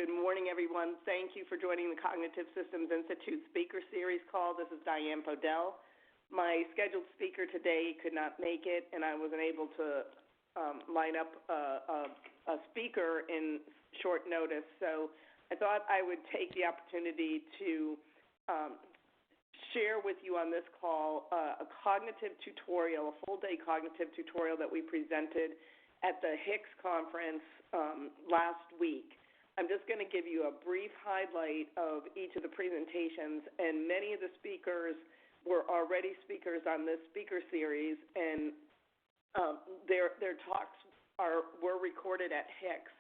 Good morning, everyone. Thank you for joining the Cognitive Systems Institute Speaker Series call. This is Diane Podell. My scheduled speaker today could not make it, and I wasn't able to line up a speaker in short notice. So I thought I would take the opportunity to share with you on this call a cognitive tutorial, a full-day cognitive tutorial that we presented at the Hicks conference last week. I'm just going to give you a brief highlight of each of the presentations, and many of the speakers were already speakers on this speaker series, and their talks were recorded at Hicks,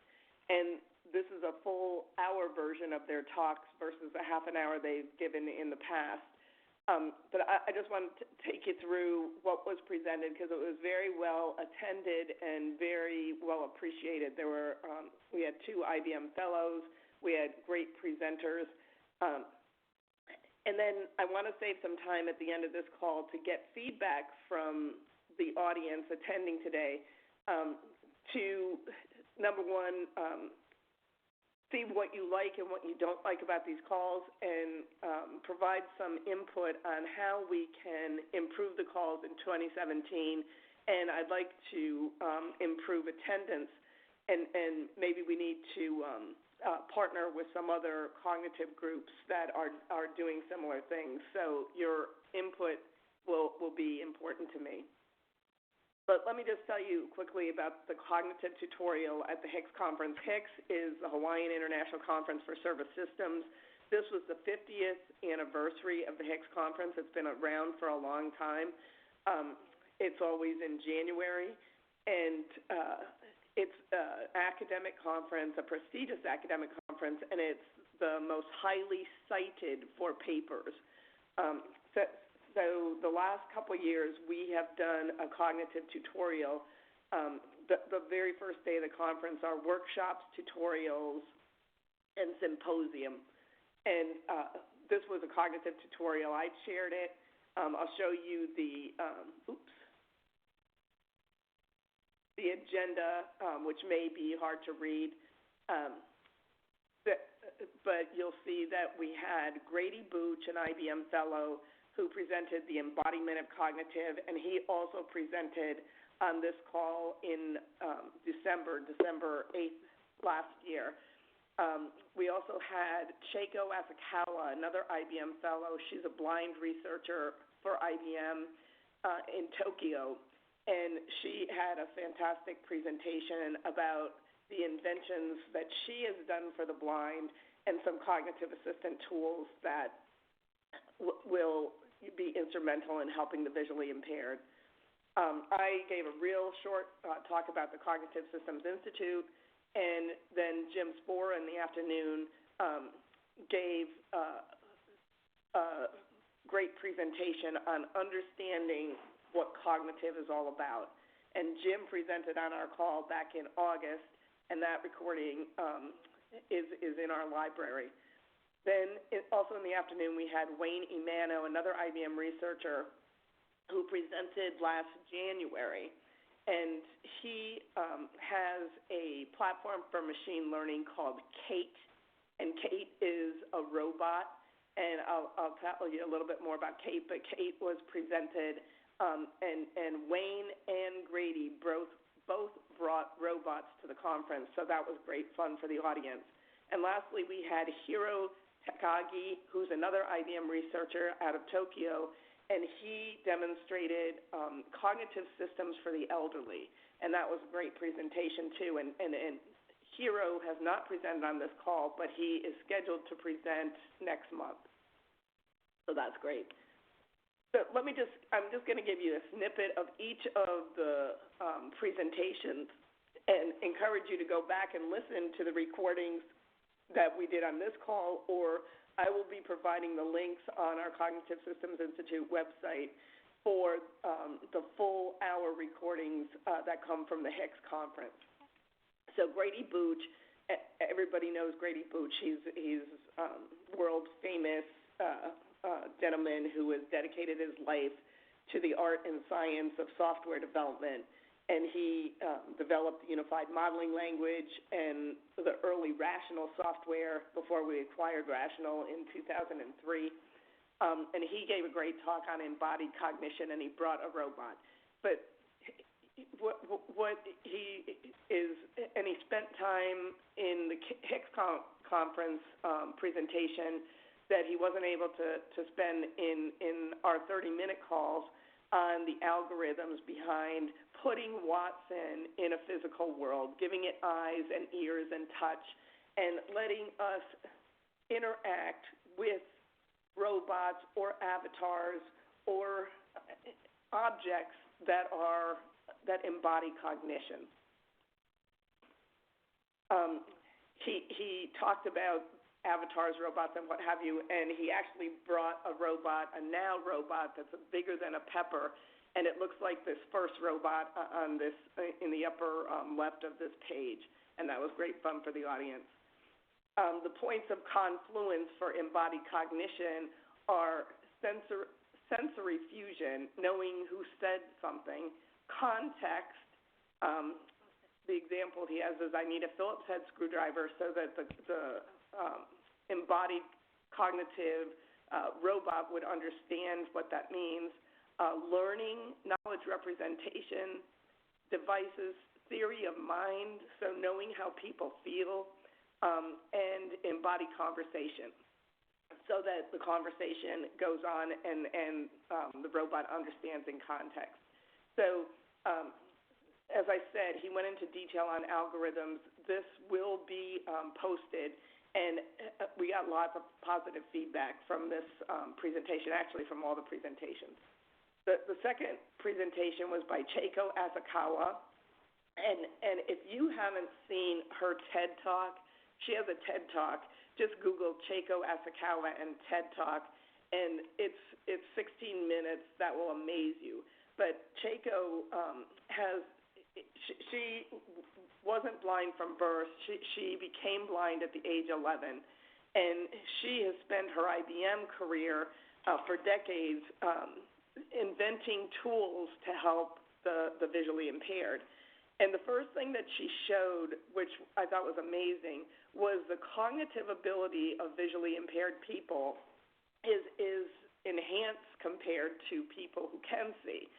and this is a full hour version of their talks versus a half an hour they've given in the past. But I just wanted to take you through what was presented because it was very well attended and very well appreciated. There were we had 2 IBM fellows, we had great presenters, and then I want to save some time at the end of this call to get feedback from the audience attending today to, number one, see what you like and what you don't like about these calls, and provide some input on how we can improve the calls in 2017. And I'd like to improve attendance, and maybe we need to partner with some other cognitive groups that are doing similar things. So your input will be important to me. But let me just tell you quickly about the cognitive tutorial at the Hicks conference. Hicks is the Hawaiian International Conference for Service Systems. This was the 50th anniversary of the Hicks conference. It's been around for a long time. It's always in January, and it's an academic conference, a prestigious academic conference, and it's the most highly cited for papers. So the last couple of years, we have done a cognitive tutorial. The very first day of the conference are workshops, tutorials, and symposium. And this was a cognitive tutorial. I shared it. I'll show you the agenda, which may be hard to read. But you'll see that we had Grady Booch, an IBM fellow, who presented the embodiment of cognitive, and he also presented on this call in December 8th last year. We also had Chieko Asakawa, another IBM fellow. She's a blind researcher for IBM in Tokyo, and she had a fantastic presentation about the inventions that she has done for the blind and some cognitive assistant tools that will be instrumental in helping the visually impaired. I gave a real short talk about the Cognitive Systems Institute, and then Jim Spohrer in the afternoon gave a great presentation on understanding what cognitive is all about. And Jim presented on our call back in August, and that recording is in our library. Then also in the afternoon, we had Wayne Imaino, another IBM researcher, who presented last January. And he has a platform for machine learning called Kate. And Kate is a robot. And I'll tell you a little bit more about Kate. But Kate was presented, and Wayne and Grady both brought robots to the conference. So that was great fun for the audience. And lastly, we had Hiro Takagi, who's another IBM researcher out of Tokyo, and he demonstrated cognitive systems for the elderly, and that was a great presentation too. And Hiro has not presented on this call, but he is scheduled to present next month, so that's great. So I'm just going to give you a snippet of each of the presentations and encourage you to go back and listen to the recordings that we did on this call, or I will be providing the links on our Cognitive Systems Institute website for the full hour recordings that come from the Hicks conference. So Grady Booch, everybody knows Grady Booch. He's world famous gentleman who has dedicated his life to the art and science of software development. and he developed unified modeling language and the early Rational software before we acquired Rational in 2003. And he gave a great talk on embodied cognition, and he brought a robot. But what he is, and he spent time in the Hicks conference presentation that he wasn't able to spend in our 30-minute calls on the algorithms behind putting Watson in a physical world, giving it eyes and ears and touch, and letting us interact with robots or avatars or objects that embody cognition. He talked about avatars, robots, and what have you, and he actually brought a robot, a Now robot that's bigger than a pepper, and it looks like this first robot on this in the upper left of this page, and that was great fun for the audience. The points of confluence for embodied cognition are sensory fusion, knowing who said something, context. The example he has is I need a Phillips head screwdriver so that the embodied cognitive robot would understand what that means. Learning, knowledge representation, devices, theory of mind, so knowing how people feel, and embodied conversation, so that the conversation goes on and the robot understands in context. So, as I said, he went into detail on algorithms. This will be posted. And we got lots of positive feedback from this presentation, actually from all the presentations. The second presentation was by Chieko Asakawa. And if you haven't seen her TED Talk, she has a TED Talk. Just Google Chieko Asakawa and TED Talk, and it's 16 minutes. That will amaze you. But Chieko she wasn't blind from birth. She became blind at the age 11, and she has spent her IBM career for decades inventing tools to help the visually impaired. And the first thing that she showed, which I thought was amazing, was the cognitive ability of visually impaired people is enhanced compared to people who can see.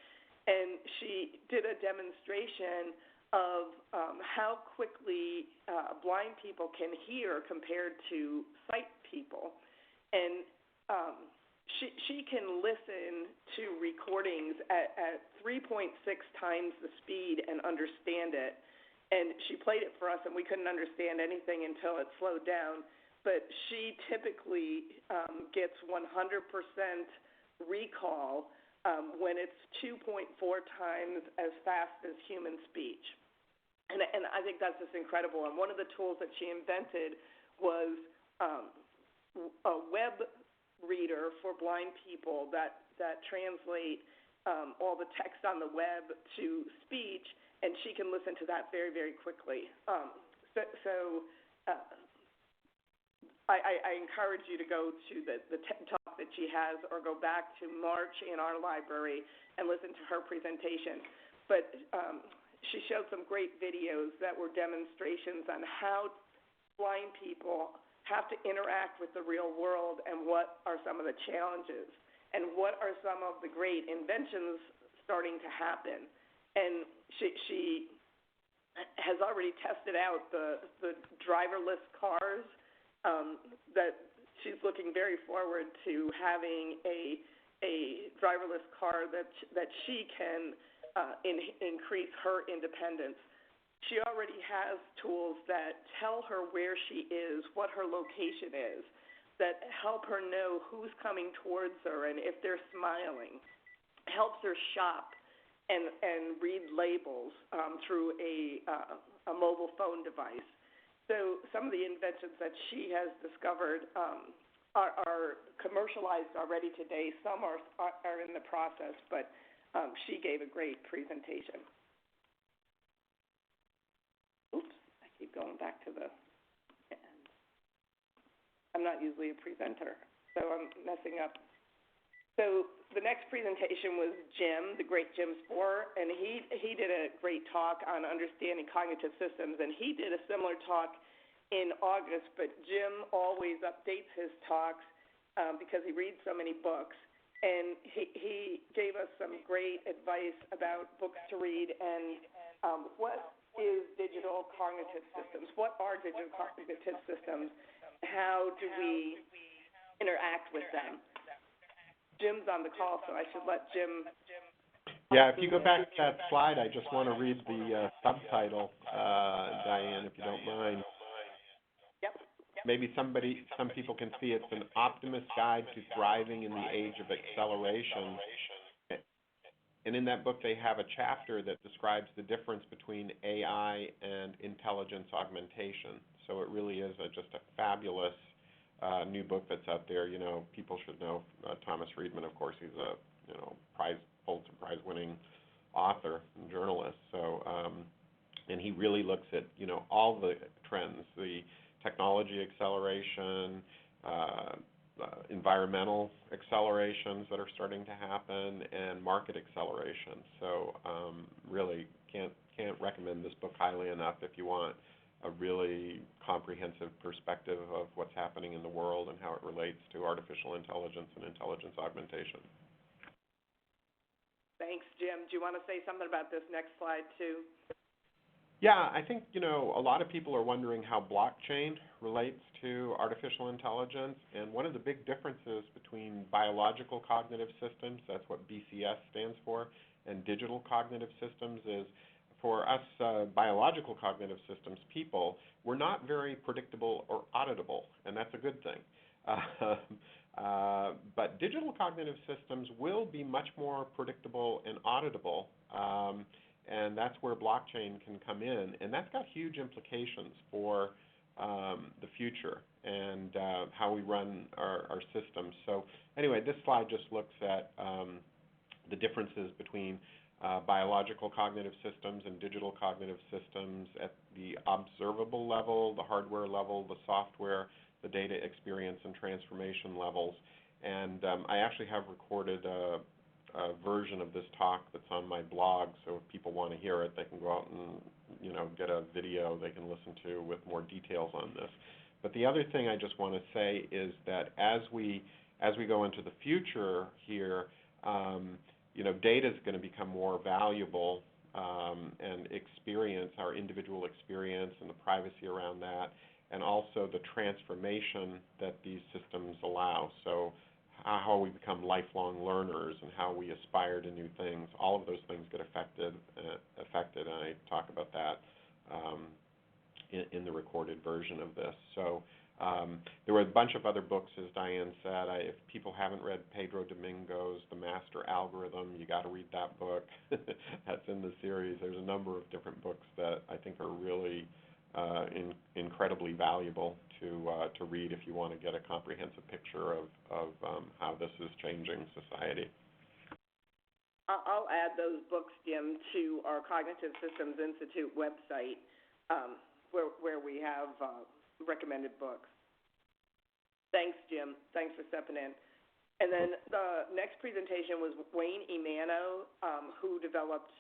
And she did a demonstration of how quickly blind people can hear compared to sight people. And she can listen to recordings at 3.6 times the speed and understand it. And she played it for us, and we couldn't understand anything until it slowed down. But she typically gets 100% recall when it's 2.4 times as fast as human speech. And I think that's just incredible. And one of the tools that she invented was a web reader for blind people that translate all the text on the web to speech, and she can listen to that very, very quickly. I encourage you to go to the TED Talk that she has, or go back to March in our library and listen to her presentation. But she showed some great videos that were demonstrations on how blind people have to interact with the real world, and what are some of the challenges, and what are some of the great inventions starting to happen. And she has already tested out the driverless cars. That she's looking very forward to having a driverless car that she can increase her independence. She already has tools that tell her where she is, what her location is, that help her know who's coming towards her and if they're smiling, helps her shop and read labels through a mobile phone device. So some of the inventions that she has discovered are commercialized already today. Some are in the process, but she gave a great presentation. Oops, I keep going back to the end. I'm not usually a presenter, so I'm messing up. So the next presentation was Jim, the great Jim Spohrer, and he did a great talk on understanding cognitive systems, and he did a similar talk in August, but Jim always updates his talks because he reads so many books, and he gave us some great advice about books to read and what is digital cognitive systems, what are digital cognitive systems, how do we interact with them. Jim's on the call, so I should let Jim. Yeah, if you go back to that slide, I just want to read the subtitle, Diane, if you don't mind. Yep. Maybe some people can see it's an optimist guide to thriving in the age of acceleration. And in that book, they have a chapter that describes the difference between AI and intelligence augmentation. So it really is just a fabulous new book that's out there. You know, people should know Thomas Friedman, of course. He's a Pulitzer Prize-winning author and journalist. So, and he really looks at all the trends, the technology acceleration, environmental accelerations that are starting to happen, and market acceleration. So, really can't recommend this book highly enough if you want a really comprehensive perspective of what's happening in the world and how it relates to artificial intelligence and intelligence augmentation. Thanks, Jim. Do you want to say something about this next slide, too? Yeah, I think, a lot of people are wondering how blockchain relates to artificial intelligence, and one of the big differences between biological cognitive systems, that's what BCS stands for, and digital cognitive systems is, for us biological cognitive systems people, we're not very predictable or auditable, and that's a good thing. But digital cognitive systems will be much more predictable and auditable, and that's where blockchain can come in, and that's got huge implications for the future and how we run our systems. So anyway, this slide just looks at the differences between biological cognitive systems and digital cognitive systems at the observable level, the hardware level, the software, the data experience and transformation levels. And I actually have recorded a version of this talk that's on my blog, so if people want to hear it, they can go out and get a video they can listen to with more details on this. But the other thing I just want to say is that as we go into the future here, data is going to become more valuable, and experience, our individual experience and the privacy around that, and also the transformation that these systems allow. So how we become lifelong learners and how we aspire to new things, all of those things get affected, and I talk about that in the recorded version of this. So there were a bunch of other books, as Diane said. If people haven't read Pedro Domingo's The Master Algorithm, you got to read that book. That's in the series. There's a number of different books that I think are really incredibly valuable to read if you want to get a comprehensive picture of how this is changing society. I'll add those books, Jim, to our Cognitive Systems Institute website, where we have recommended books. Thanks, Jim. Thanks for stepping in. And then the next presentation was Wayne Imaino, who developed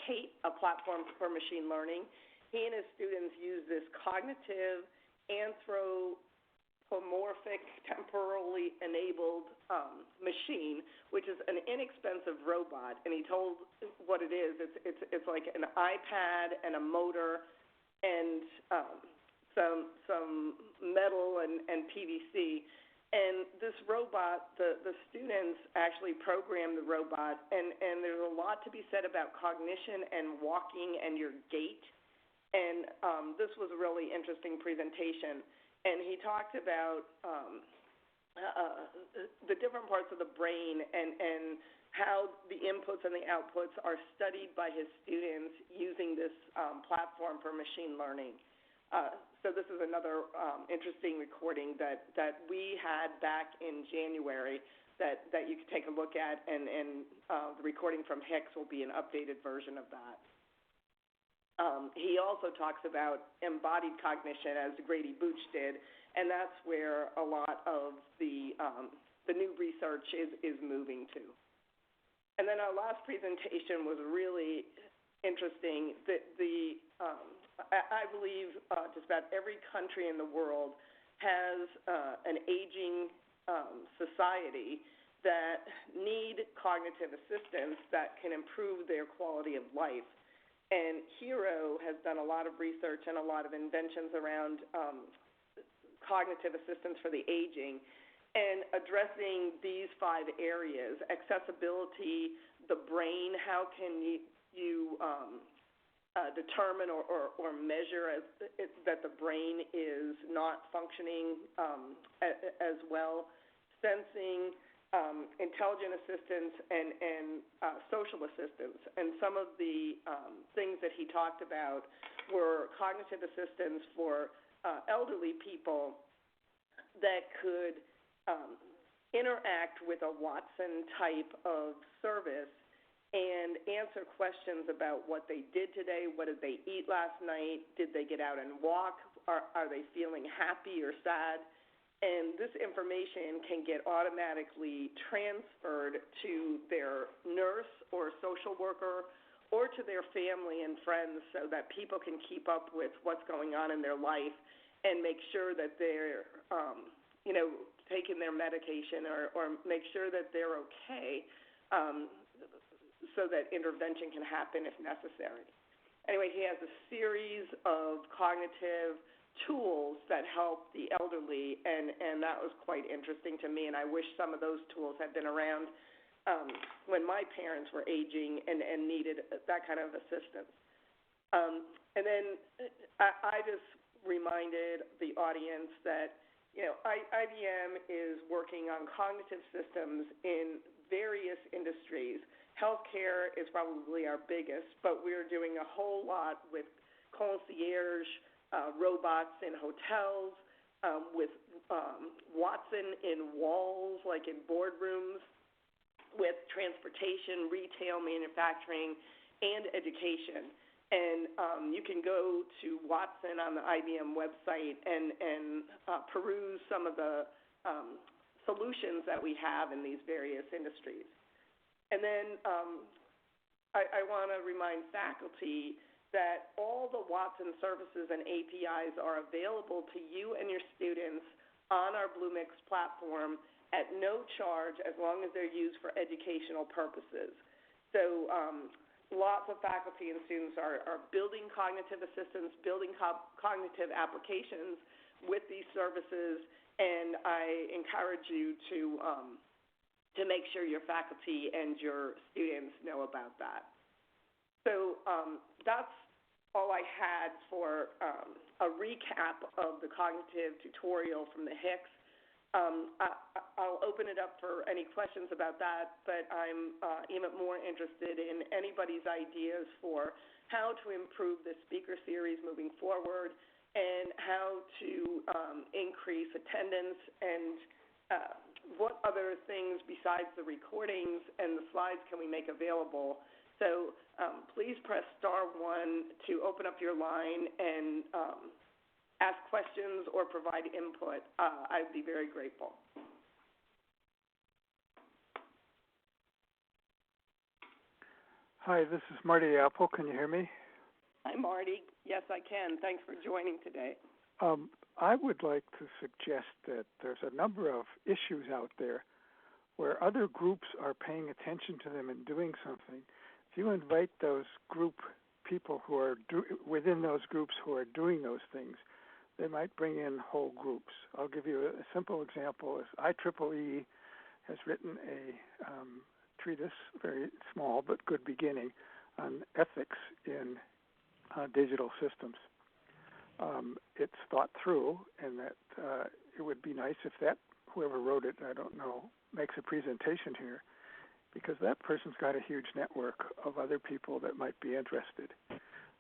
Kate, a platform for machine learning. He and his students use this cognitive, anthropomorphic, temporally enabled machine, which is an inexpensive robot. And he told what it is. It's like an iPad and a motor and some metal and PVC. And this robot, the students actually programmed the robot, and there's a lot to be said about cognition and walking and your gait. And this was a really interesting presentation. And he talked about the different parts of the brain and how the inputs and the outputs are studied by his students using this platform for machine learning. So this is another interesting recording that we had back in January that you can take a look at, and the recording from Hicks will be an updated version of that. He also talks about embodied cognition, as Grady Booch did, and that's where a lot of the the new research is moving to. And then our last presentation was really interesting. I believe just about every country in the world has an aging society that need cognitive assistance that can improve their quality of life. And Hiro has done a lot of research and a lot of inventions around cognitive assistance for the aging and addressing these 5 areas: accessibility, the brain, how can you determine or measure that the brain is not functioning as well, sensing, intelligent assistance, and social assistance. And some of the things that he talked about were cognitive assistance for elderly people that could interact with a Watson type of service and answer questions about what they did today, what did they eat last night, did they get out and walk, are they feeling happy or sad? And this information can get automatically transferred to their nurse or social worker or to their family and friends so that people can keep up with what's going on in their life and make sure that they're, taking their medication or make sure that they're okay. So that intervention can happen if necessary. Anyway, he has a series of cognitive tools that help the elderly, and that was quite interesting to me, and I wish some of those tools had been around when my parents were aging and needed that kind of assistance. And then I just reminded the audience that, IBM is working on cognitive systems in various industries. Healthcare is probably our biggest, but we're doing a whole lot with concierge robots in hotels, with Watson in walls, like in boardrooms, with transportation, retail, manufacturing, and education. And you can go to Watson on the IBM website and peruse some of the solutions that we have in these various industries. And then I want to remind faculty that all the Watson services and APIs are available to you and your students on our Bluemix platform at no charge as long as they're used for educational purposes. So lots of faculty and students are building cognitive assistance, building cognitive applications with these services, and I encourage you to make sure your faculty and your students know about that. So that's all I had for a recap of the cognitive tutorial from the Hicks. I'll open it up for any questions about that, but I'm even more interested in anybody's ideas for how to improve the speaker series moving forward and how to increase attendance and what other things besides the recordings and the slides can we make available. So please press *1 to open up your line and ask questions or provide input. I'd be very grateful. Hi, this is Marty Apple. Can you hear me? Hi, Marty. Yes, I can. Thanks for joining today. I would like to suggest that there's a number of issues out there where other groups are paying attention to them and doing something. If you invite those group people who are within those groups who are doing those things, they might bring in whole groups. I'll give you a simple example. IEEE has written a treatise, very small but good beginning, on ethics in digital systems. It's thought through, and that it would be nice if whoever wrote it, I don't know, makes a presentation here, because that person's got a huge network of other people that might be interested.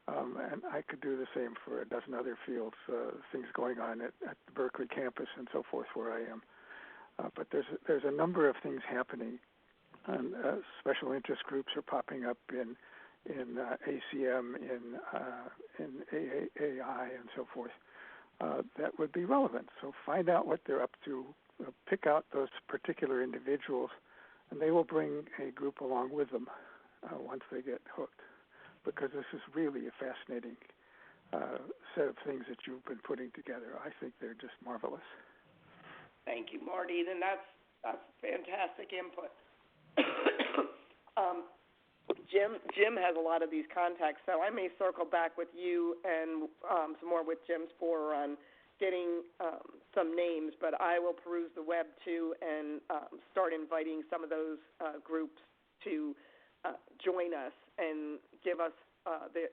And I could do the same for a dozen other fields, things going on at the Berkeley campus and so forth where I am. But there's a number of things happening, and special interest groups are popping up in ACM, in AI, and so forth. That would be relevant. So find out what they're up to, pick out those particular individuals, and they will bring a group along with them once they get hooked, because this is really a fascinating set of things that you've been putting together. I think they're just marvelous. Thank you, Marty. And that's fantastic input. Jim has a lot of these contacts, so I may circle back with you and some more with Jim Spohrer on getting some names, but I will peruse the web too and start inviting some of those groups to join us and give us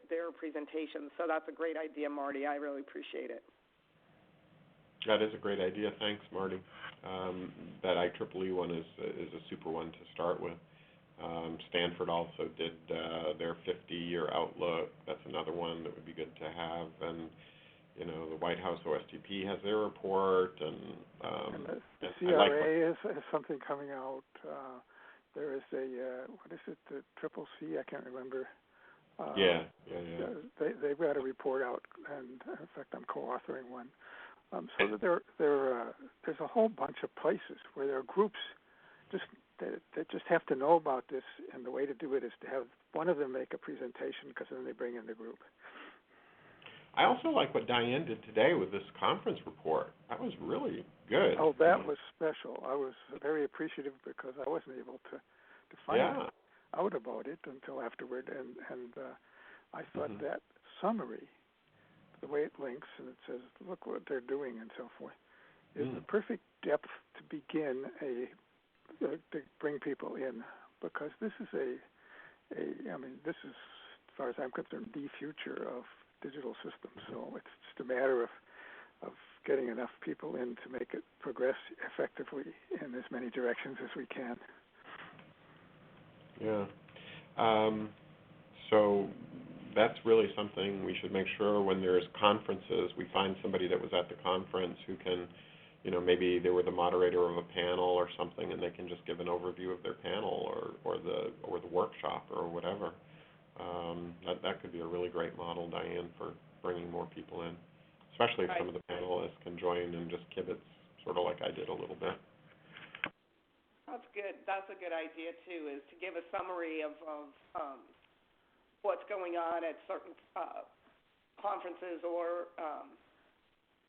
their presentations. So that's a great idea, Marty. I really appreciate it. That is a great idea. Thanks, Marty. That IEEE one is a super one to start with. Stanford also did their 50-year outlook. That's another one that would be good to have. And, you know, the White House OSTP has their report. And the CRA has something coming out. There is what is it, the Triple C? I can't remember. Yeah. They've got a report out, and in fact, I'm co-authoring one. So that there's a whole bunch of places where there are groups that just have to know about this, and the way to do it is to have one of them make a presentation, because then they bring in the group. I also like what Diane did today with this conference report. That was really good. Oh, that was special. I was very appreciative because I wasn't able to find out about it until afterward, and I thought that summary, the way it links and it says, look what they're doing and so forth, is the perfect depth to begin to bring people in, because this is this is, as far as I'm concerned, the future of digital systems. So it's just a matter of getting enough people in to make it progress effectively in as many directions as we can. Yeah. So that's really something we should make sure when there's conferences, we find somebody that was at the conference who can, you know, maybe they were the moderator of a panel or something, and they can just give an overview of their panel or the workshop or whatever. That could be a really great model, Diane, for bringing more people in, especially if some of the panelists can join and just kibitz, sort of like I did a little bit. That's good. That's a good idea too, is to give a summary of what's going on at certain conferences or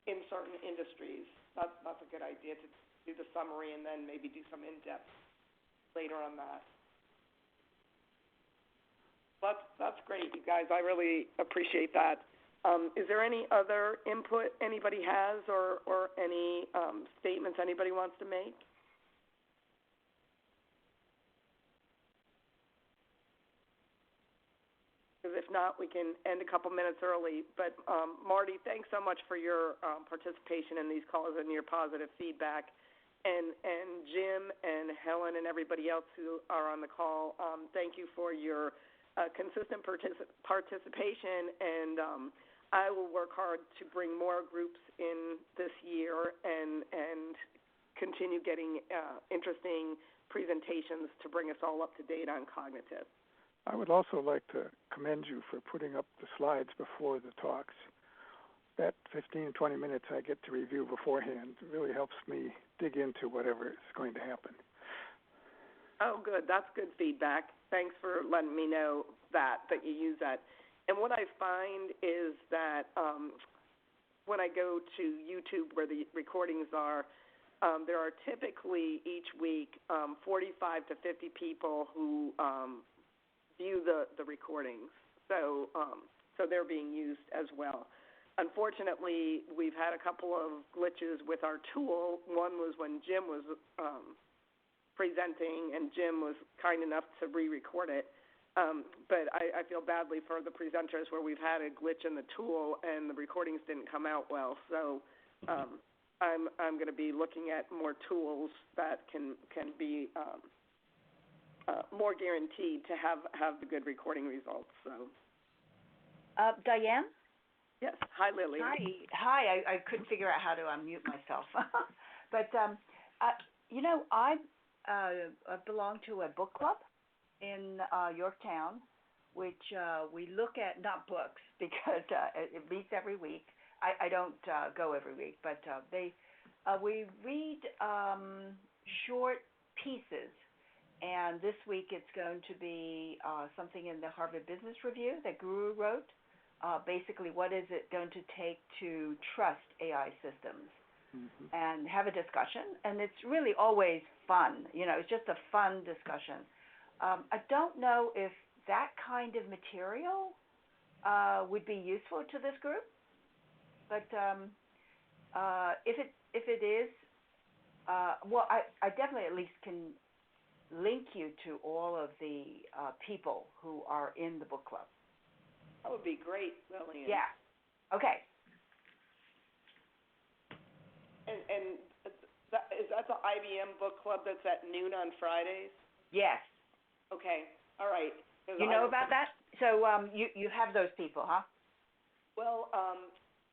in certain industries. That's a good idea, to do the summary and then maybe do some in-depth later on that. That's great, you guys. I really appreciate that. Is there any other input anybody has or any statements anybody wants to make? Because if not, we can end a couple minutes early. But Marty, thanks so much for your participation in these calls and your positive feedback. And Jim and Helen and everybody else who are on the call, thank you for your consistent participation. And I will work hard to bring more groups in this year and continue getting interesting presentations to bring us all up to date on cognitive. I would also like to commend you for putting up the slides before the talks. That 15, 20 minutes I get to review beforehand really helps me dig into whatever is going to happen. Oh, good. That's good feedback. Thanks for letting me know that you use that. And what I find is that when I go to YouTube where the recordings are, there are typically each week 45 to 50 people who view the recordings, so they're being used as well. Unfortunately, we've had a couple of glitches with our tool. One was when Jim was presenting, and Jim was kind enough to re-record it. But I feel badly for the presenters where we've had a glitch in the tool and the recordings didn't come out well. So I'm going to be looking at more tools that can be more guaranteed to have the good recording results. So, Diane? Yes. Hi, Lily. Hi. I couldn't figure out how to unmute myself. But, you know, I belong to a book club in Yorktown, which we look at, not books, because it meets every week. I don't go every week, but they We read short pieces, and this week it's going to be something in the Harvard Business Review that Guru wrote. Basically, what is it going to take to trust AI systems? And have a discussion, and it's really always fun. It's just a fun discussion. I don't know if that kind of material would be useful to this group, but if it is, well, I definitely at least can link you to all of the people who are in the book club. That would be great, Lillian. Yeah. Okay. And is that the IBM book club that's at noon on Fridays? Yes. Okay. All right. You know about that? So you have those people, huh? Well,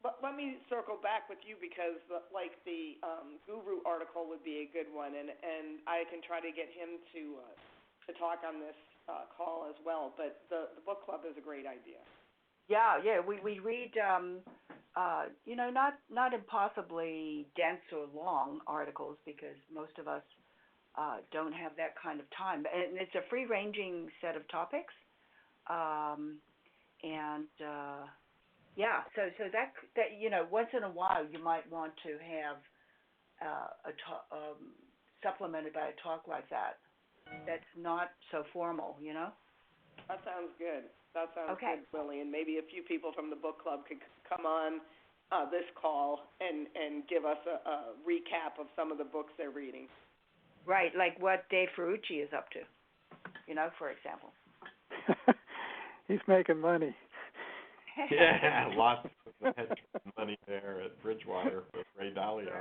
but let me circle back with you because the Guru article would be a good one, and I can try to get him to talk on this call as well. But the book club is a great idea. Yeah. We read. Not impossibly dense or long articles because most of us don't have that kind of time. And it's a free-ranging set of topics, So that once in a while you might want to have supplemented by a talk like that. That's not so formal, That sounds good. That sounds okay. good, Lillian. Maybe a few people from the book club could come on this call and give us a recap of some of the books they're reading. Right, like what Dave Ferrucci is up to, for example. He's making money. Yeah, lots of hedge money there at Bridgewater with Ray Dalio.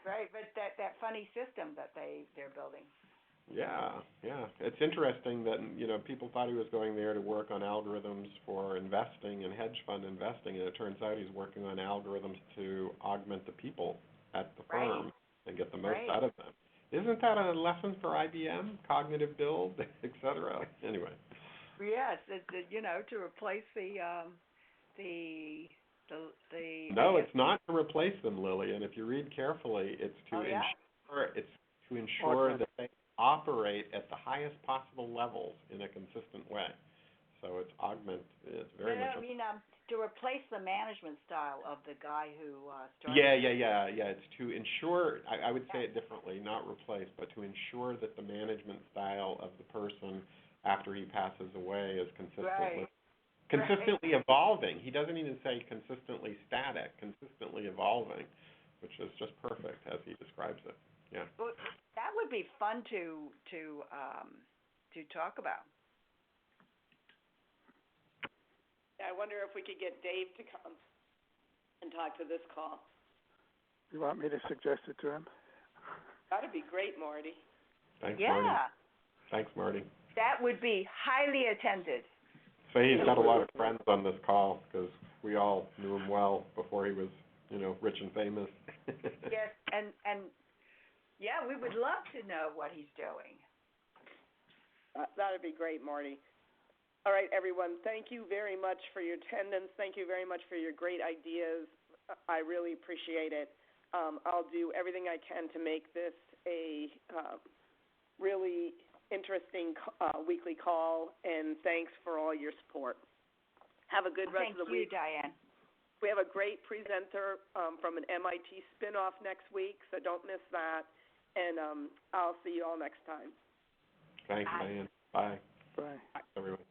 Right, but that funny system that they're building. Yeah. It's interesting that people thought he was going there to work on algorithms for investing and hedge fund investing, and it turns out he's working on algorithms to augment the people at the firm and get the most out of them. Isn't that a lesson for IBM? Cognitive build, et cetera. Anyway. Yes, to replace the. No, it's not to replace them, Lillian. If you read carefully, it's to ensure that they operate at the highest possible levels in a consistent way. So it's It's very much. To replace the management style of the guy who started. Yeah. It's to ensure. I would say it differently, not replace, but to ensure that the management style of the person after he passes away is consistently evolving. He doesn't even say consistently static, consistently evolving, which is just perfect as he describes it. Yeah. Well, that would be fun to talk about. Yeah, I wonder if we could get Dave to come and talk to this call. You want me to suggest it to him? That'd be great, Marty. Thanks, Marty. Yeah. Thanks, Marty. That would be highly attended. So he's got a lot of friends on this call because we all knew him well before he was, rich and famous. Yes, and yeah, we would love to know what he's doing. That would be great, Marty. All right, everyone, thank you very much for your attendance. Thank you very much for your great ideas. I really appreciate it. I'll do everything I can to make this a really interesting weekly call, and thanks for all your support. Have a good rest of the week. Thank you, Diane. We have a great presenter from an MIT spinoff next week, so don't miss that. And I'll see you all next time. Thanks, Diane. Bye. Bye. Everyone.